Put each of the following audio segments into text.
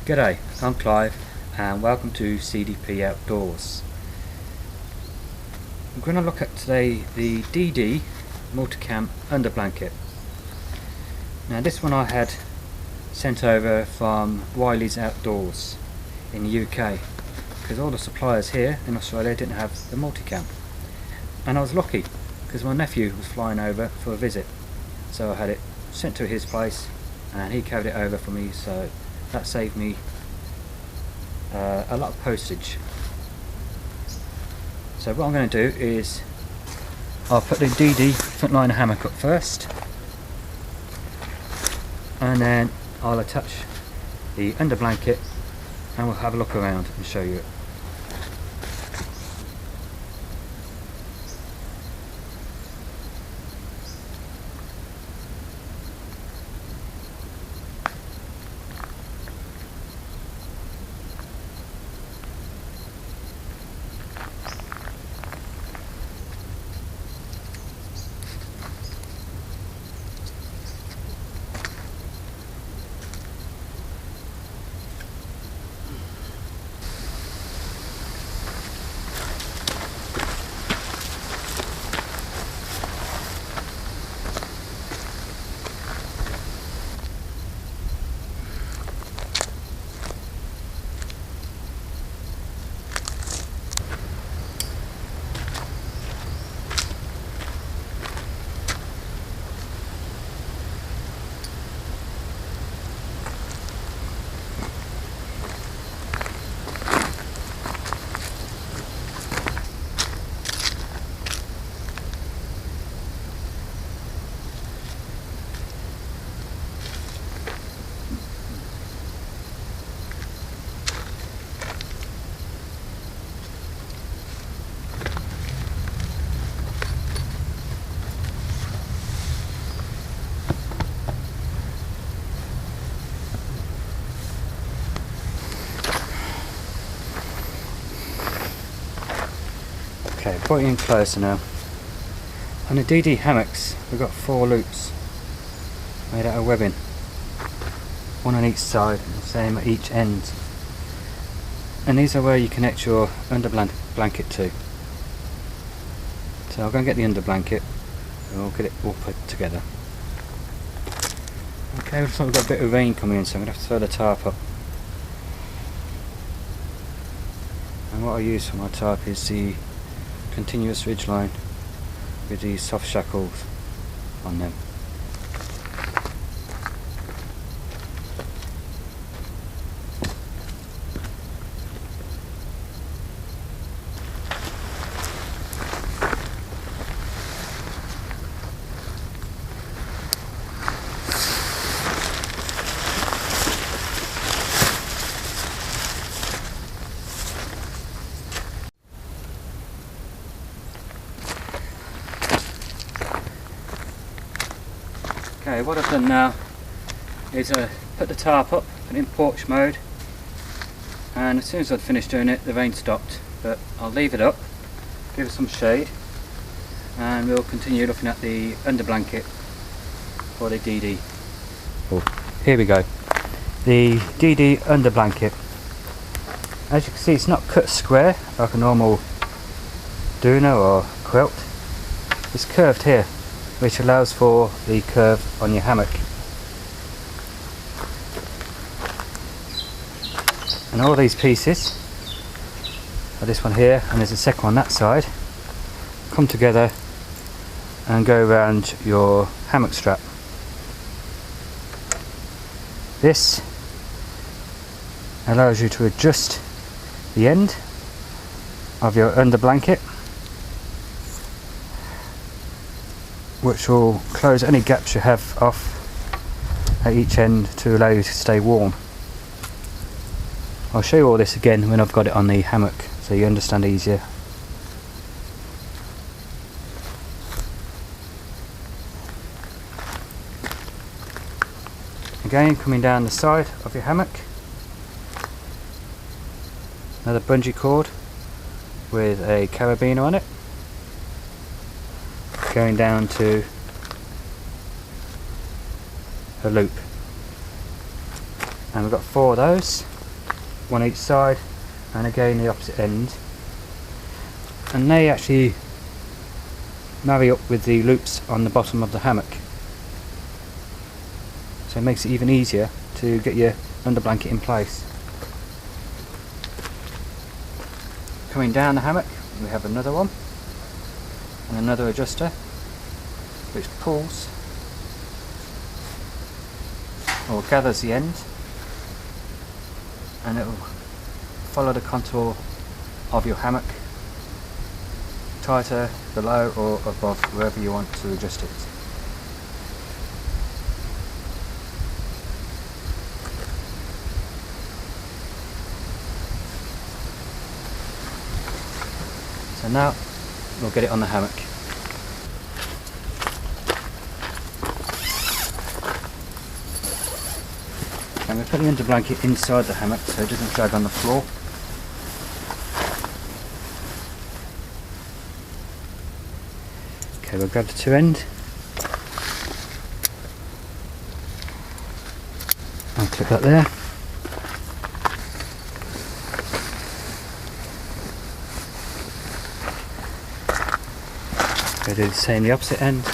G'day, I'm Clive and welcome to PTT Outdoors. I'm going to look at today the DD Multicam Underblanket. Now this one I had sent over from Olight Outdoors in the UK because all the suppliers here in Australia didn't have the multicam, and I was lucky because my nephew was flying over for a visit, so I had it sent to his place and he carried it over for me, so that saved me a lot of postage. So what I'm going to do is I'll put the DD frontliner hammock up first, and then I'll attach the under blanket and we'll have a look around and show you it. Okay, brought it in closer now. On the DD hammocks we've got 4 loops made out of webbing, one on each side and the same at each end, and these are where you connect your under blanket to. So I'll go and get the under blanket and we'll get it all put together. Okay, looks like we've got a bit of rain coming in, so I'm going to have to throw the tarp up. And what I use for my tarp is the continuous ridge line with these soft shackles on them. Okay, what I've done now is put the tarp up, put it in porch mode, and as soon as I'd finished doing it the rain stopped, but I'll leave it up, give it some shade, and we'll continue looking at the under blanket for the DD. Oh, here we go, the DD under blanket. As you can see, it's not cut square like a normal doona or quilt, it's curved here, which allows for the curve on your hammock. And all these pieces, this one here and there's a second one that side, come together and go around your hammock strap. This allows you to adjust the end of your under blanket, which will close any gaps you have off at each end to allow you to stay warm. I'll show you all this again when I've got it on the hammock so you understand easier. Again, coming down the side of your hammock, another bungee cord with a carabiner on it, going down to a loop, and we've got 4 of those. one each side, and again the opposite end, and they actually marry up with the loops on the bottom of the hammock, so it makes it even easier to get your under blanket in place. Coming down the hammock, we have another one and another adjuster which pulls or gathers the end, and it will follow the contour of your hammock, tighter below or above, wherever you want to adjust it. So now we'll get it on the hammock. And we're putting the under blanket inside the hammock so it doesn't drag on the floor. Okay, we'll grab the two ends. I'll clip that there. Go do the same the opposite end.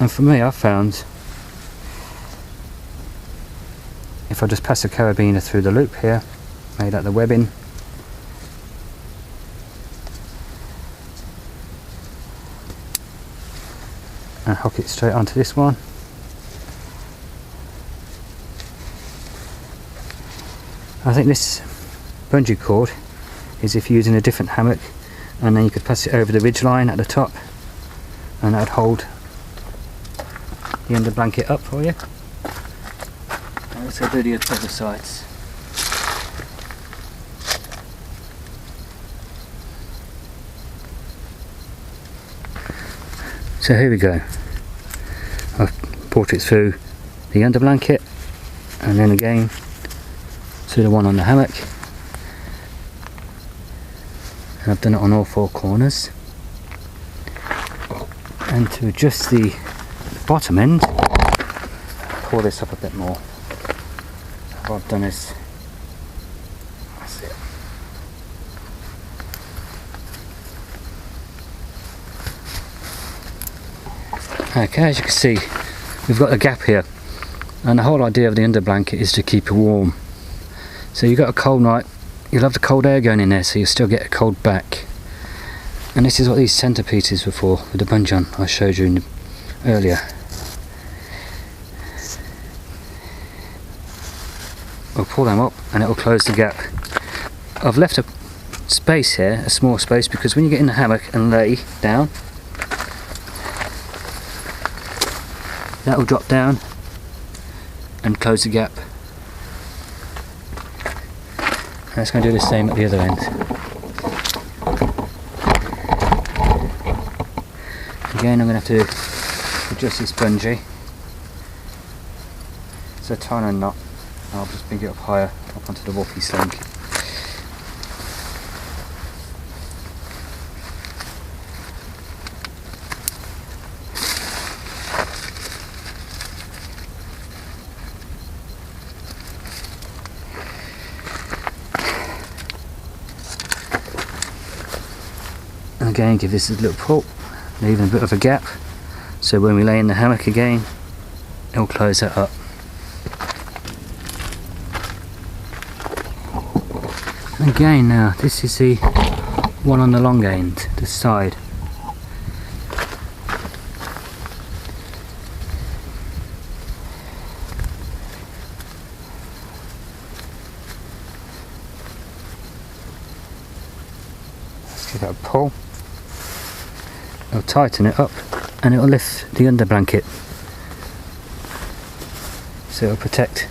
And for me, I've found if I just pass a carabiner through the loop here, made out the webbing, and hook it straight onto this one, I think this bungee cord is if you're using a different hammock, and then you could pass it over the ridge line at the top, and that would hold the under blanket up for you. And let's go do the other sides. So here we go. I've brought it through the under blanket and then again through the one on the hammock, and I've done it on all four corners. And to adjust the bottom end, pull this up a bit more. What I've done is, that's it. Okay, as you can see, we've got a gap here, and the whole idea of the under blanket is to keep it warm. So you've got a cold night, you'll have the cold air going in there, so you still get a cold back. And this is what these centerpieces were for, with the bungee on I showed you earlier. We'll pull them up and it will close the gap. I've left a space here, a small space, because when you get in the hammock and lay down, that will drop down and close the gap. And it's going to do the same at the other end. Again, I'm going to have to adjust this bungee. It's a tiny knot. I'll just bring it up higher, up onto the walkie sling. And again, give this a little pull, leaving a bit of a gap, so when we lay in the hammock again, it'll close that up. Again, now this is the one on the long end, the side. Let's give that a pull. It'll tighten it up and it'll lift the under blanket, so it'll protect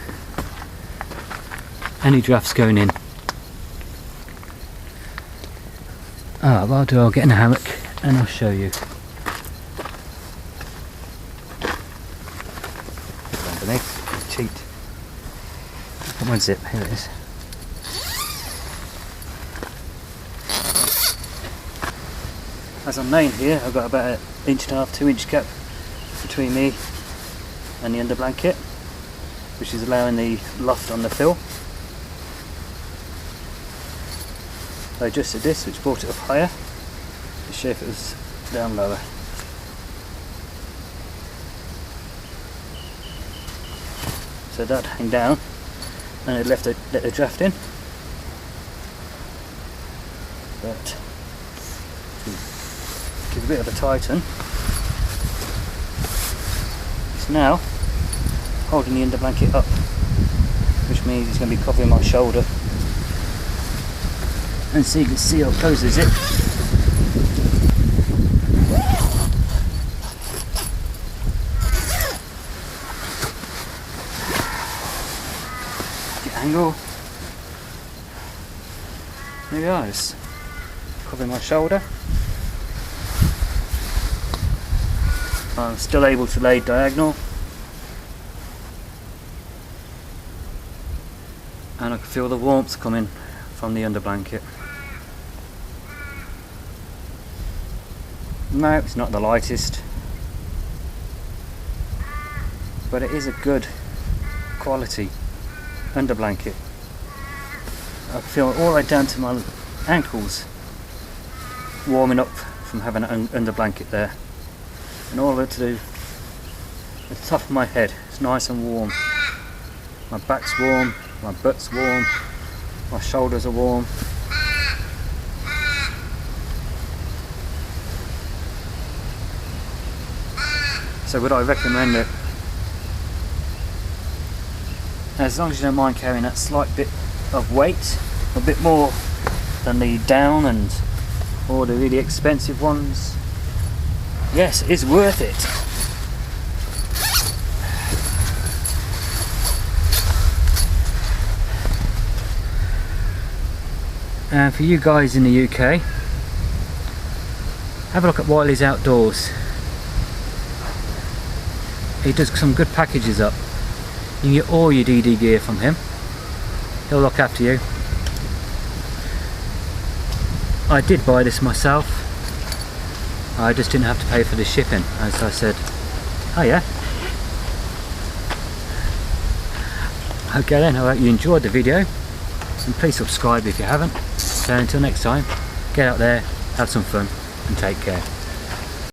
any drafts going in. What I'll do, I'll get in a hammock and I'll show you. Underneath, cheat. Come on, zip, here it is. as I'm laying here, I've got about 1.5 to 2 inch gap between me and the under blanket, which is allowing the loft on the fill. I adjusted this, which brought it up higher to show if it was down lower. So that hang down, and it let the draft in. But to give a bit of a tighten, it's now holding the under blanket up, which means it's going to be covering my shoulder. And so you can see how close is it. Get angle. There we are, it's covering my shoulder. I'm still able to lay diagonal. And I can feel the warmth coming from the under blanket. No, it's not the lightest, but it is a good quality under blanket. I feel all the way down to my ankles warming up from having an under blanket there, and all the way to the top of my head. It's nice and warm. My back's warm, my butt's warm, my shoulders are warm. So would I recommend it? As long as you don't mind carrying that slight bit of weight, a bit more than the down and all the really expensive ones. Yes, it's worth it. And for you guys in the UK, have a look at Olight Outdoors. He does some good packages up. You can get all your DD gear from him. He'll look after you. I did buy this myself. I just didn't have to pay for the shipping, as I said. Oh yeah. Okay then, I hope you enjoyed the video. And please subscribe if you haven't. So until next time, get out there, have some fun, and take care.